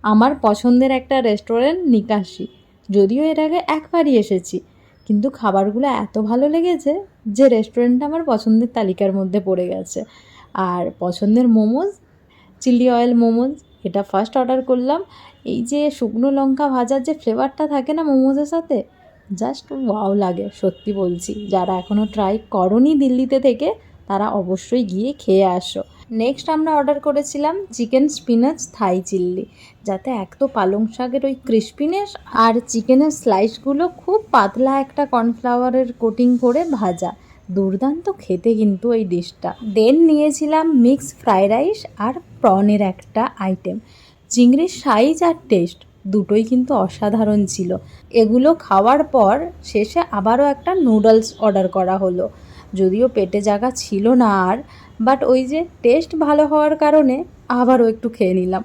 আমার পছন্দের একটা রেস্টুরেন্ট নিকাশি, যদিও এর আগে একবারই এসেছি, কিন্তু খাবারগুলো এত ভালো লেগেছে যে রেস্টুরেন্টটা আমার পছন্দের তালিকার মধ্যে পড়ে গেছে। আর পছন্দের মোমোজ, চিলি অয়েল মোমোজ, এটা ফার্স্ট অর্ডার করলাম। এই যে শুকনো লঙ্কা ভাজার যে ফ্লেভারটা থাকে না মোমোজের সাথে, জাস্ট ওয়াও লাগে, সত্যি বলছি। যারা এখনও ট্রাই করনি দিল্লিতে থেকে, তারা অবশ্যই গিয়ে খেয়ে আসো। নেক্সট আমরা অর্ডার করেছিলাম চিকেন স্পিনাচ থাই চিল্লি, যাতে এক তো পালং শাকের ওই ক্রিস্পিনেস আর চিকেনের স্লাইসগুলো খুব পাতলা একটা কর্নফ্লাওয়ারের কোটিং করে ভাজা। দুর্দান্ত খেতে কিন্তু এই ডিশটা। দেন নিয়েছিলাম মিক্স ফ্রাইড রাইস আর প্রনের একটা আইটেম। চিংড়ির সাইজ আর টেস্ট দুটোই কিন্তু অসাধারণ ছিল। এগুলো খাওয়ার পর শেষে আবারও একটা নুডলস অর্ডার করা হলো, যদিও পেটে জায়গা ছিল না আর, বাট ওই যে টেস্ট ভালো হওয়ার কারণে আবারও একটু খেয়ে নিলাম।